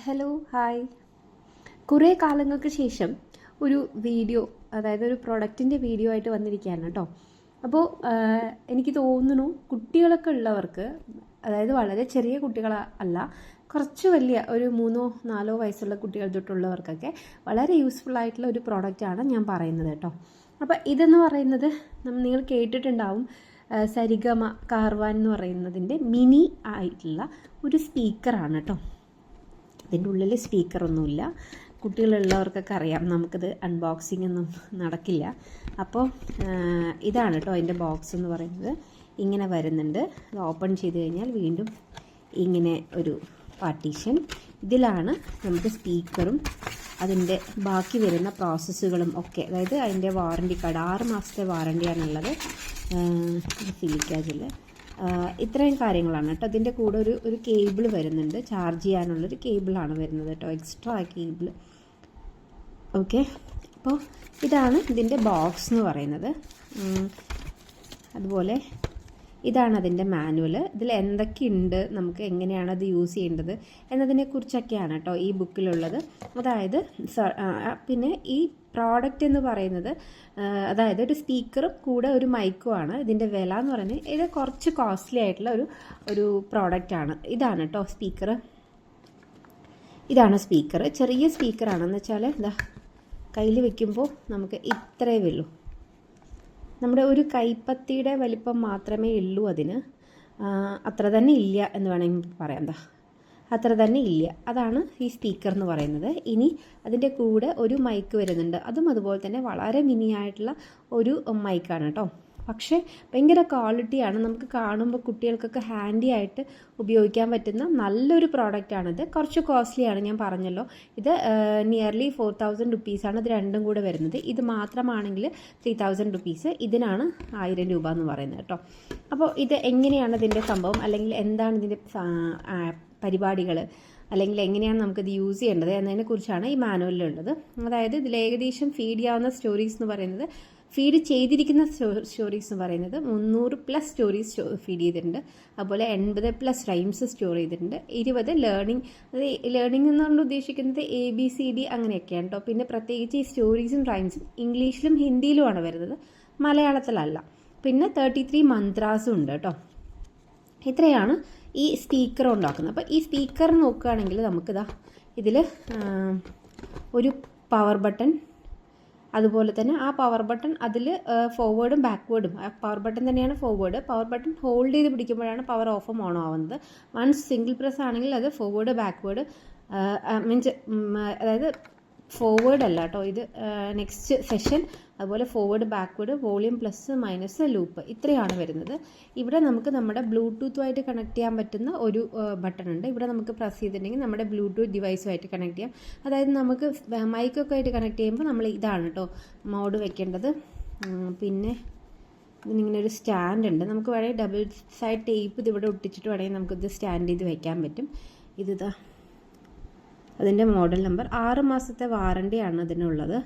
Hello hi. കുറേ കാലങ്ങൾക്ക് ശേഷം ഒരു വീഡിയോ, അതായത് ഒരു പ്രൊഡക്റ്റിൻ്റെ വീഡിയോ ആയിട്ട് വന്നിരിക്കുകയാണ് കേട്ടോ. അപ്പോൾ എനിക്ക് തോന്നുന്നു കുട്ടികളൊക്കെ ഉള്ളവർക്ക്, അതായത് വളരെ ചെറിയ കുട്ടികൾ അല്ല, കുറച്ച് വലിയ ഒരു 3-4 വയസ്സുള്ള കുട്ടികൾ തൊട്ടുള്ളവർക്കൊക്കെ വളരെ യൂസ്ഫുൾ ആയിട്ടുള്ള ഒരു പ്രോഡക്റ്റാണ് ഞാൻ പറയുന്നത് കേട്ടോ. അപ്പോൾ ഇതെന്ന് പറയുന്നത് നിങ്ങൾ കേട്ടിട്ടുണ്ടാവും, സരിഗമ കാർവാൻ എന്ന് പറയുന്നതിൻ്റെ മിനി ആയിട്ടുള്ള ഒരു സ്പീക്കറാണ് കേട്ടോ. ഇതിൻ്റെ ഉള്ളിൽ സ്പീക്കറൊന്നുമില്ല. കുട്ടികളുള്ളവർക്കൊക്കെ അറിയാം, നമുക്കിത് അൺബോക്സിംഗ് ഒന്നും നടക്കില്ല. അപ്പോൾ ഇതാണ് കേട്ടോ അതിൻ്റെ ബോക്സ് എന്ന് പറയുന്നത്. ഇങ്ങനെ വരുന്നുണ്ട്. ഇത് ഓപ്പൺ ചെയ്ത് കഴിഞ്ഞാൽ വീണ്ടും ഇങ്ങനെ ഒരു പാർട്ടീഷൻ. ഇതിലാണ് നമുക്ക് സ്പീക്കറും അതിൻ്റെ ബാക്കി വരുന്ന പ്രോസസ്സുകളും ഒക്കെ, അതായത് അതിൻ്റെ വാറണ്ടി കാർഡ് 6 മാസത്തെ വാറണ്ടിയാണുള്ളത്. സിലിക്കാജിൽ ഇത്രയും കാര്യങ്ങളാണ് കേട്ടോ. അതിൻ്റെ കൂടെ ഒരു കേബിൾ വരുന്നുണ്ട്, ചാർജ് ചെയ്യാനുള്ളൊരു കേബിളാണ് വരുന്നത് കേട്ടോ, എക്സ്ട്രാ കേബിൾ. ഓക്കെ, അപ്പോൾ ഇതാണ് ഇതിൻ്റെ ബോക്സ് എന്ന് പറയുന്നത്. അതുപോലെ ഇതാണ് അതിൻ്റെ മാനുവൽ. ഇതിൽ എന്തൊക്കെയുണ്ട്, നമുക്ക് എങ്ങനെയാണ് അത് യൂസ് ചെയ്യേണ്ടത് എന്നതിനെക്കുറിച്ചൊക്കെയാണ് കേട്ടോ ഈ ബുക്കിലുള്ളത്. അതായത് പിന്നെ ഈ പ്രോഡക്റ്റ് എന്ന് പറയുന്നത്, അതായത് ഒരു സ്പീക്കറും കൂടെ ഒരു മൈക്കുമാണ്. ഇതിൻ്റെ വില എന്ന് പറയുന്നത് ഇത് കുറച്ച് കോസ്റ്റ്ലി ആയിട്ടുള്ള ഒരു പ്രോഡക്റ്റാണ്. ഇതാണ് കേട്ടോ സ്പീക്കർ. ഇതാണ് സ്പീക്കർ. ചെറിയ സ്പീക്കറാണെന്ന് വെച്ചാൽ ഇതാ കയ്യിൽ വെക്കുമ്പോൾ നമുക്ക് ഇത്രയേ ഉള്ളൂ. നമ്മുടെ ഒരു കൈപ്പത്തിയുടെ വലിപ്പം മാത്രമേ ഉള്ളൂ അതിന്. അത്ര തന്നെ ഇല്ല എന്ന് വേണമെങ്കിൽ പറയാം. എന്താ അത്ര തന്നെ ഇല്ല. അതാണ് ഈ സ്പീക്കർ എന്ന് പറയുന്നത്. ഇനി അതിൻ്റെ കൂടെ ഒരു മൈക്ക് വരുന്നുണ്ട്. അതും അതുപോലെ തന്നെ വളരെ മിനി ആയിട്ടുള്ള ഒരു മൈക്കാണ് കേട്ടോ. പക്ഷേ ഭയങ്കര ക്വാളിറ്റിയാണ്. നമുക്ക് കാണുമ്പോൾ കുട്ടികൾക്കൊക്കെ ഹാൻഡി ആയിട്ട് ഉപയോഗിക്കാൻ പറ്റുന്ന നല്ലൊരു പ്രോഡക്റ്റാണിത്. കുറച്ച് കോസ്റ്റ്ലിയാണ്, ഞാൻ പറഞ്ഞല്ലോ. ഇത് നിയർലി 4000 റുപ്പീസാണ് ഇത് രണ്ടും കൂടെ വരുന്നത്. ഇത് മാത്രമാണെങ്കിൽ 3000 റുപ്പീസ്. ഇതിനാണ് 1000 രൂപ എന്ന് പറയുന്നത് കേട്ടോ. അപ്പോൾ ഇത് എങ്ങനെയാണ് ഇതിൻ്റെ സംഭവം, അല്ലെങ്കിൽ എന്താണ് ഇതിൻ്റെ പരിപാടികൾ, അല്ലെങ്കിൽ എങ്ങനെയാണ് നമുക്കിത് യൂസ് ചെയ്യേണ്ടത് എന്നതിനെക്കുറിച്ചാണ് ഈ മാനുവലിലുള്ളത്. അതായത് ഇതിൽ ഏകദേശം ഫീഡ് ചെയ്യാവുന്ന സ്റ്റോറീസ് എന്ന് പറയുന്നത്, ഫീഡ് ചെയ്തിരിക്കുന്ന സ്റ്റോറീസ് എന്ന് പറയുന്നത് 300+ സ്റ്റോറീസ് ഫീഡ് ചെയ്തിട്ടുണ്ട്. അതുപോലെ 80+ റൈംസ് സ്റ്റോർ ചെയ്തിട്ടുണ്ട്. 20 ലേണിംഗ്. അത് ലേണിംഗ് എന്നുകൊണ്ട് ഉദ്ദേശിക്കുന്നത് ABCD അങ്ങനെയൊക്കെയാണ് കേട്ടോ. പിന്നെ പ്രത്യേകിച്ച് ഈ സ്റ്റോറീസും റൈംസും ഇംഗ്ലീഷിലും ഹിന്ദിയിലുമാണ് വരുന്നത്, മലയാളത്തിലല്ല. പിന്നെ 33 മന്ത്രാസും ഉണ്ട് കേട്ടോ. ഇത്രയാണ് ഈ സ്പീക്കർ ഉണ്ടാക്കുന്നത്. അപ്പോൾ ഈ സ്പീക്കർ നോക്കുകയാണെങ്കിൽ നമുക്കിതാ ഇതിൽ ഒരു പവർ ബട്ടൺ, അതുപോലെ തന്നെ ആ പവർ ബട്ടൺ അതിൽ ഫോർവേഡും ബാക്ക്വേഡും, ആ പവർ ബട്ടൺ തന്നെയാണ് ഫോർവേഡ്. പവർ ബട്ടൺ ഹോൾഡ് ചെയ്ത് പിടിക്കുമ്പോഴാണ് പവർ ഓഫും ഓണോ ആവുന്നത്. വൺസ് സിംഗിൾ പ്രസ് ആണെങ്കിൽ അത് ഫോർവേഡ് ബാക്ക്വേഡ് മീൻസ്, അതായത് ഫോർവേഡ് അല്ല കേട്ടോ, ഇത് നെക്സ്റ്റ് സെഷൻ. അതുപോലെ forward backward, volume plus minus, loop, ഇത്രയാണ് വരുന്നത്. ഇവിടെ നമുക്ക് നമ്മുടെ ബ്ലൂടൂത്തുമായിട്ട് കണക്ട് ചെയ്യാൻ പറ്റുന്ന ഒരു ബട്ടൺ ഉണ്ട്. ഇവിടെ നമുക്ക് പ്രസ് ചെയ്തിട്ടുണ്ടെങ്കിൽ നമ്മുടെ ബ്ലൂടൂത്ത് ഡിവൈസുമായിട്ട് കണക്ട് ചെയ്യാം. അതായത് നമുക്ക് മൈക്കൊക്കെ ആയിട്ട് കണക്ട് ചെയ്യുമ്പോൾ നമ്മൾ ഇതാണ് കേട്ടോ മോഡ് വെക്കേണ്ടത്. പിന്നെ ഇതിനിങ്ങനെ ഒരു സ്റ്റാൻഡ് ഉണ്ട്. നമുക്ക് വേണമെങ്കിൽ ഡബിൾ സൈഡ് ടേപ്പ് ഇതിവിടെ ഒട്ടിച്ചിട്ട് വേണമെങ്കിൽ നമുക്കിത് സ്റ്റാൻഡ് ചെയ്ത് വെക്കാൻ പറ്റും. ഇതിതാ അതിൻ്റെ മോഡൽ നമ്പർ. 6 മാസത്തെ വാറണ്ടിയാണ് അതിനുള്ളത്.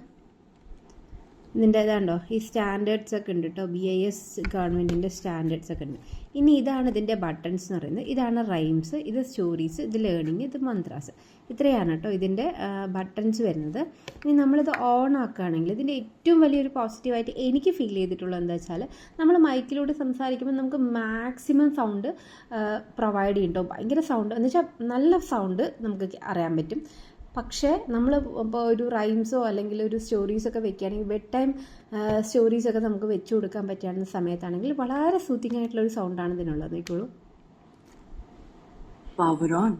ഇതിൻ്റെ ഇതാണ്ടോ ഈ സ്റ്റാൻഡേർഡ്സ് ഒക്കെ ഉണ്ട് കേട്ടോ, BIS ഗവൺമെൻറ്റിൻ്റെ സ്റ്റാൻഡേർഡ്സ് ഒക്കെ ഉണ്ട്. ഇനി ഇതാണ് ഇതിൻ്റെ ബട്ടൺസ് എന്ന് പറയുന്നത്. ഇതാണ് റൈംസ്, ഇത് സ്റ്റോറീസ്, ഇത് ലേണിംഗ്, ഇത് മന്ത്രാസ്. ഇത്രയാണ് കേട്ടോ ഇതിൻ്റെ ബട്ടൺസ് വരുന്നത്. ഇനി നമ്മളിത് ഓൺ ആക്കുകയാണെങ്കിൽ ഇതിൻ്റെ ഏറ്റവും വലിയൊരു പോസിറ്റീവായിട്ട് എനിക്ക് ഫീൽ ചെയ്തിട്ടുള്ളത് എന്താ വെച്ചാൽ, നമ്മൾ മൈക്കിലൂടെ സംസാരിക്കുമ്പോൾ നമുക്ക് മാക്സിമം സൗണ്ട് പ്രൊവൈഡ് ചെയ്യും കേട്ടോ. ഭയങ്കര സൗണ്ട് എന്ന് വെച്ചാൽ നല്ല സൗണ്ട് നമുക്ക് അറിയാൻ പറ്റും. പക്ഷേ നമ്മൾ ഇപ്പോൾ ഒരു റൈംസോ അല്ലെങ്കിൽ ഒരു സ്റ്റോറീസൊക്കെ വെക്കുകയാണെങ്കിൽ, ബെഡ് ടൈം സ്റ്റോറീസൊക്കെ നമുക്ക് വെച്ചു കൊടുക്കാൻ പറ്റുന്ന സമയത്താണെങ്കിൽ വളരെ സൂത്തിങ് ആയിട്ടുള്ളൊരു സൗണ്ടാണ് ഇതിനുള്ളത്. നോക്കിക്കോളൂ. Power on,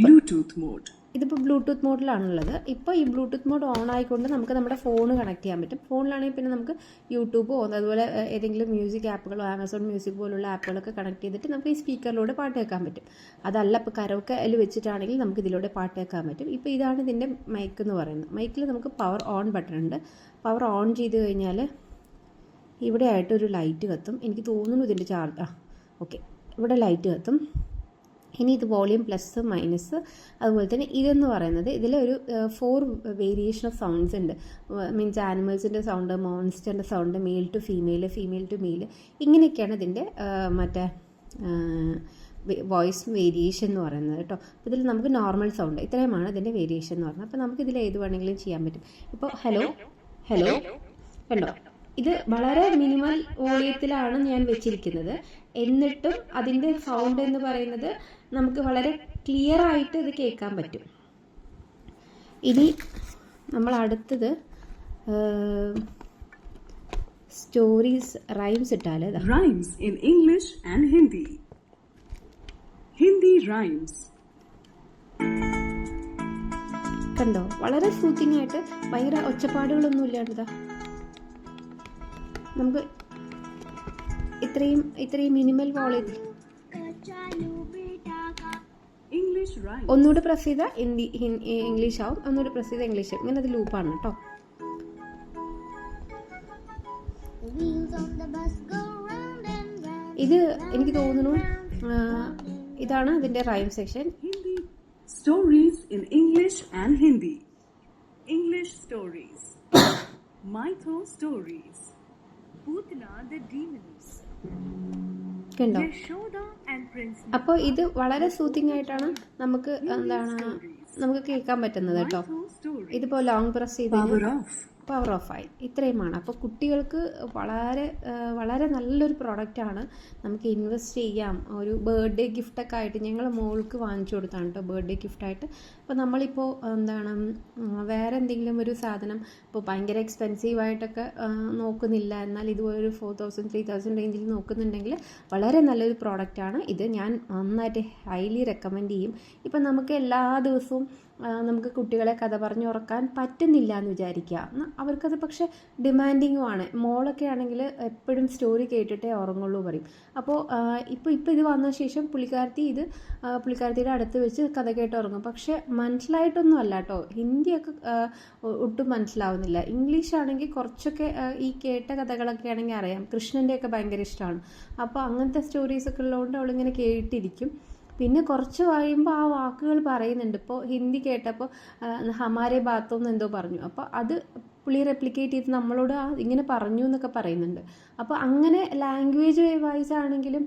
bluetooth mode. ഇതിപ്പോൾ ബ്ലൂടൂത്ത് മോഡിലാണുള്ളത്. ഇപ്പോൾ ഈ ബ്ലൂടൂത്ത് മോഡ് ഓൺ ആയിക്കൊണ്ട് നമുക്ക് നമ്മുടെ ഫോൺ കണക്ട് ചെയ്യാൻ പറ്റും. ഫോണിലാണെങ്കിൽ പിന്നെ നമുക്ക് യൂട്യൂബോ അതുപോലെ ഏതെങ്കിലും മ്യൂസിക് ആപ്പുകളോ ആമസോൺ മ്യൂസിക് പോലുള്ള ആപ്പുകളൊക്കെ കണക്ട് ചെയ്തിട്ട് നമുക്ക് ഈ സ്പീക്കറിലൂടെ പാട്ട് കേൾക്കാൻ പറ്റും. അതല്ല ഇപ്പോൾ കരോക്കയിൽ വെച്ചിട്ടാണെങ്കിൽ നമുക്ക് ഇതിലൂടെ പാട്ട് കേൾക്കാൻ പറ്റും. ഇപ്പോൾ ഇതാണ് ഇതിൻ്റെ മൈക്ക് എന്ന് പറയുന്നത്. മൈക്കിൽ നമുക്ക് പവർ ഓൺ ബട്ടൺ ഉണ്ട്. പവർ ഓൺ ചെയ്ത് കഴിഞ്ഞാൽ ഇവിടെ ആയിട്ടൊരു ലൈറ്റ് കത്തും. എനിക്ക് തോന്നുന്നു ഇതിൻ്റെ ചാർജ് ഓക്കെ, ഇവിടെ ലൈറ്റ് കത്തും. ഇനി ഇത് വോളിയം പ്ലസ് മൈനസ്. അതുപോലെ തന്നെ ഇതെന്ന് പറയുന്നത് ഇതിലൊരു 4 വേരിയേഷൻ ഓഫ് സൗണ്ട്സ് ഉണ്ട്. മീൻസ് ആനിമൽസിൻ്റെ സൗണ്ട്, മോൺസ്റ്ററിൻ്റെ sound, male to female, female to male, ഇങ്ങനെയൊക്കെയാണ് ഇതിൻ്റെ മറ്റേ വോയിസ് വേരിയേഷൻ എന്ന് പറയുന്നത് കേട്ടോ. അപ്പോൾ ഇതിൽ നമുക്ക് നോർമൽ സൗണ്ട് ഇത്രയുമാണ് ഇതിൻ്റെ വേരിയേഷൻ എന്ന് പറയുന്നത്. അപ്പോൾ നമുക്കിതിൽ ഏത് വേണമെങ്കിലും ചെയ്യാൻ പറ്റും. ഇപ്പോൾ ഹലോ ഹലോ കണ്ടോ, ഇത് വളരെ മിനിമൽ വോളിയത്തിലാണ് ഞാൻ വെച്ചിരിക്കുന്നത്. എന്നിട്ടും അതിൻ്റെ സൗണ്ട് എന്ന് പറയുന്നത് നമുക്ക് വളരെ ക്ലിയർ ആയിട്ട് ഇത് കേൾക്കാൻ പറ്റും. ഇനി നമ്മൾ അടുത്തത് സ്റ്റോറീസ് റൈംസ് ഇട്ടാൽ rhymes in English and Hindi. Hindi rhymes കണ്ടോ, വളരെ സൂത്തിങ് ആയിട്ട് ഭയങ്കര ഒച്ചപ്പാടുകളൊന്നും ഇല്ലാണ്ടതാ. നമുക്ക് ഇത്രയും മിനിമൽ വോളിയത്തിൽ ഒന്നുകൂടെ പ്രസ് ചെയ്താൽ ഇംഗ്ലീഷ് ആവും, ഒന്നുകൂടെ പ്രസ് ചെയ്താൽ ഇംഗ്ലീഷ് ആവും. ഇങ്ങനെ അത് ലൂപ്പാണ് കേട്ടോ. ഇത് എനിക്ക് തോന്നുന്നു ഇതാണ് ഇതിന്റെ rhyme section. Stories in English and Hindi. English stories. Mytho stories. Putana the demons. കണ്ടോ, അപ്പോൾ ഇത് വളരെ സൂത്തിങ് ആയിട്ടാണ് നമുക്ക് നമുക്ക് കേൾക്കാൻ പറ്റുന്നത് കേട്ടോ. ഇതിപ്പോൾ ലോങ് പ്രസ് ചെയ്ത് പവർ ഓഫ് ആയി. ഇത്രയുമാണ്. അപ്പോൾ കുട്ടികൾക്ക് വളരെ നല്ലൊരു പ്രോഡക്റ്റാണ്. നമുക്ക് ഇൻവെസ്റ്റ് ചെയ്യാം. ഒരു ബർത്ത്ഡേ ഗിഫ്റ്റൊക്കെ ആയിട്ട് ഞങ്ങൾ മോൾക്ക് വാങ്ങിച്ചു കൊടുത്താണ് കേട്ടോ, ബർത്ത്ഡേ ഗിഫ്റ്റായിട്ട്. അപ്പോൾ നമ്മളിപ്പോൾ വേറെ എന്തെങ്കിലും ഒരു സാധനം ഇപ്പോൾ ഭയങ്കര എക്സ്പെൻസീവായിട്ടൊക്കെ നോക്കുന്നില്ല, എന്നാൽ ഇതുപോലെ 4000 3000 റേഞ്ചിൽ നോക്കുന്നുണ്ടെങ്കിൽ വളരെ നല്ലൊരു പ്രോഡക്റ്റാണ് ഇത്. ഞാൻ നന്നായിട്ട് ഹൈലി റെക്കമെൻഡ് ചെയ്യും. ഇപ്പം നമുക്ക് എല്ലാ ദിവസവും നമുക്ക് കുട്ടികളെ കഥ പറഞ്ഞ് ഉറക്കാൻ പറ്റുന്നില്ല എന്ന് വിചാരിക്കുക. അവർക്കത് പക്ഷേ ഡിമാൻഡിങ്ങുമാണ്. മോളൊക്കെ ആണെങ്കിൽ എപ്പോഴും സ്റ്റോറി കേട്ടിട്ടേ ഉറങ്ങുള്ളൂ പറയും. അപ്പോൾ ഇപ്പോൾ ഇത് വന്ന ശേഷം പുള്ളിക്കാരത്തിയുടെ അടുത്ത് വെച്ച് കഥ കേട്ട് ഉറങ്ങും. പക്ഷേ മനസ്സിലായിട്ടൊന്നും അല്ല കേട്ടോ, ഹിന്ദിയൊക്കെ ഒട്ടും മനസ്സിലാവുന്നില്ല. ഇംഗ്ലീഷ് ആണെങ്കിൽ കുറച്ചൊക്കെ ഈ കേട്ട കഥകളൊക്കെ ആണെങ്കിൽ അറിയാം. കൃഷ്ണൻ്റെയൊക്കെ ഭയങ്കര ഇഷ്ടമാണ്. അപ്പോൾ അങ്ങനത്തെ സ്റ്റോറീസൊക്കെ ഉള്ളതുകൊണ്ട് അവളിങ്ങനെ കേട്ടിരിക്കും. പിന്നെ കുറച്ച് കഴിയുമ്പോൾ ആ വാക്കുകൾ പറയുന്നുണ്ട്. ഇപ്പോൾ ഹിന്ദി കേട്ടപ്പോൾ ഹമാരെ ബാത്തോ എന്നെന്തോ പറഞ്ഞു. അപ്പോൾ അത് പുള്ളി റെപ്ലിക്കേറ്റ് ചെയ്ത് നമ്മളോട് ഇങ്ങനെ പറഞ്ഞു എന്നൊക്കെ പറയുന്നുണ്ട്. അപ്പോൾ അങ്ങനെ ലാംഗ്വേജ് വൈസ് ആണെങ്കിലും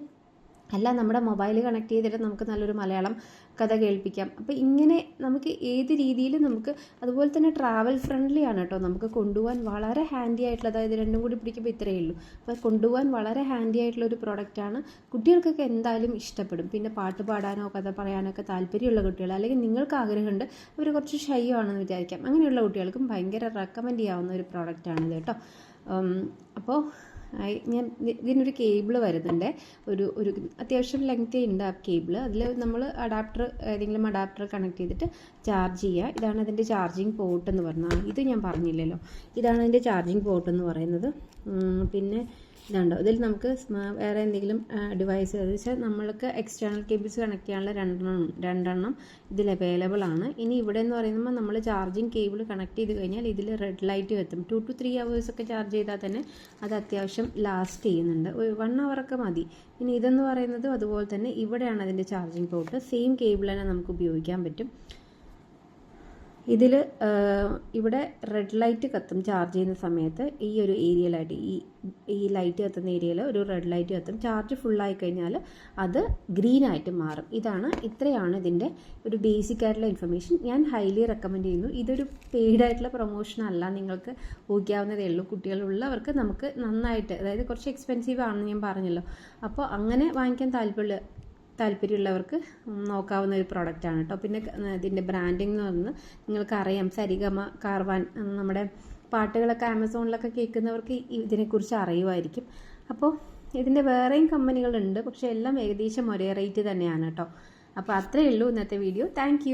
അല്ല, നമ്മുടെ മൊബൈൽ കണക്ട് ചെയ്തിട്ട് നമുക്ക് നല്ലൊരു മലയാളം കഥ കേൾപ്പിക്കാം. അപ്പോൾ ഇങ്ങനെ നമുക്ക് ഏത് രീതിയിലും നമുക്ക്, അതുപോലെ തന്നെ ട്രാവൽ ഫ്രണ്ട്ലി ആണ് കേട്ടോ. നമുക്ക് കൊണ്ടുപോകാൻ വളരെ ഹാൻഡി ആയിട്ടുള്ള, അതായത് രണ്ടും കൂടി പിടിക്കുമ്പോൾ ഇത്രയേ ഉള്ളൂ. അപ്പോൾ കൊണ്ടുപോകാൻ വളരെ ഹാൻഡി ആയിട്ടുള്ളൊരു പ്രോഡക്റ്റാണ്. കുട്ടികൾക്കൊക്കെ എന്തായാലും ഇഷ്ടപ്പെടും. പിന്നെ പാട്ട് പാടാനോ കഥ പറയാനോ ഒക്കെ താല്പര്യമുള്ള കുട്ടികൾ, അല്ലെങ്കിൽ നിങ്ങൾക്ക് ആഗ്രഹമുണ്ട് അവർ കുറച്ച് ഷൈ ആണെന്ന് വിചാരിക്കാം, അങ്ങനെയുള്ള കുട്ടികൾക്കും ഭയങ്കര റെക്കമെൻഡ് ചെയ്യാവുന്ന ഒരു പ്രോഡക്റ്റാണിത് കേട്ടോ. അപ്പോൾ ഇതിനൊരു കേബിൾ വരുന്നുണ്ട്. ഒരു അത്യാവശ്യം ലെങ്തി ഉണ്ട് ആ കേബിൾ. അതിൽ നമ്മൾ ഏതെങ്കിലും അഡാപ്റ്റർ കണക്ട് ചെയ്തിട്ട് ചാർജ് ചെയ്യുക. ഇതാണ് അതിൻ്റെ ചാർജിങ് പോർട്ട് എന്ന് പറഞ്ഞാൽ. ഇത് ഞാൻ പറഞ്ഞില്ലല്ലോ, ഇതാണ് അതിൻ്റെ ചാർജിങ് പോർട്ട് എന്ന് പറയുന്നത്. പിന്നെ ഇതുണ്ടോ, ഇതിൽ നമുക്ക് വേറെ എന്തെങ്കിലും ഡിവൈസ് വെച്ചാൽ നമ്മൾക്ക് എക്സ്റ്റേണൽ കേബിൾസ് കണക്ട് ചെയ്യാനുള്ള രണ്ടെണ്ണം ഇതിൽ അവൈലബിൾ ആണ്. ഇനി ഇവിടെ എന്ന് പറയുമ്പോൾ നമ്മൾ ചാർജിങ് കേബിൾ കണക്ട് ചെയ്ത് കഴിഞ്ഞാൽ ഇതിൽ റെഡ് ലൈറ്റ് എത്തും. 2 to 3 hours ഒക്കെ ചാർജ് ചെയ്താൽ തന്നെ അത് അത്യാവശ്യം ലാസ്റ്റ് ചെയ്യുന്നുണ്ട്. 1 hour ഒക്കെ മതി. ഇനി ഇതെന്ന് പറയുന്നത് അതുപോലെ തന്നെ ഇവിടെയാണ് അതിൻ്റെ ചാർജിങ് പോർട്ട്. സെയിം കേബിൾ തന്നെ നമുക്ക് ഉപയോഗിക്കാൻ പറ്റും. ഇതിൽ ഇവിടെ റെഡ് ലൈറ്റ് കത്തും ചാർജ് ചെയ്യുന്ന സമയത്ത്. ഈ ഒരു ഏരിയയിലായിട്ട് ഈ ലൈറ്റ് കത്തുന്ന ഏരിയയിൽ ഒരു റെഡ് ലൈറ്റ് കത്തും. ചാർജ് ഫുള്ളായി കഴിഞ്ഞാൽ അത് ഗ്രീനായിട്ട് മാറും. ഇത്രയാണ് ഇതിൻ്റെ ഒരു ബേസിക് ആയിട്ടുള്ള ഇൻഫർമേഷൻ. ഞാൻ ഹൈലി റെക്കമെൻഡ് ചെയ്യുന്നു. ഇതൊരു പെയ്ഡ് ആയിട്ടുള്ള പ്രൊമോഷൻ അല്ല, നിങ്ങൾക്ക് ഊഹിക്കാവുന്നതേ ഉള്ളൂ. കുട്ടികളുള്ളവർക്ക് നമുക്ക് നന്നായിട്ട്, അതായത് കുറച്ച് എക്സ്പെൻസീവ് ആണെന്ന് ഞാൻ പറഞ്ഞല്ലോ, അപ്പോൾ അങ്ങനെ വാങ്ങിക്കാൻ താല്പര്യമുള്ളവർക്ക് നോക്കാവുന്ന ഒരു പ്രോഡക്റ്റാണ് കേട്ടോ. പിന്നെ ഇതിൻ്റെ ബ്രാൻഡിങ് എന്ന് പറഞ്ഞാൽ നിങ്ങൾക്കറിയാം, സരിഗമ കാർവാൻ, നമ്മുടെ പാട്ടുകളൊക്കെ ആമസോണിലൊക്കെ കേൾക്കുന്നവർക്ക് ഇതിനെക്കുറിച്ച് അറിയുമായിരിക്കും. അപ്പോൾ ഇതിൻ്റെ വേറെയും കമ്പനികളുണ്ട്, പക്ഷേ എല്ലാം ഏകദേശം ഒരേ റേറ്റ് തന്നെയാണ് കേട്ടോ. അപ്പോൾ അത്രയേ ഉള്ളൂ ഇന്നത്തെ വീഡിയോ. താങ്ക്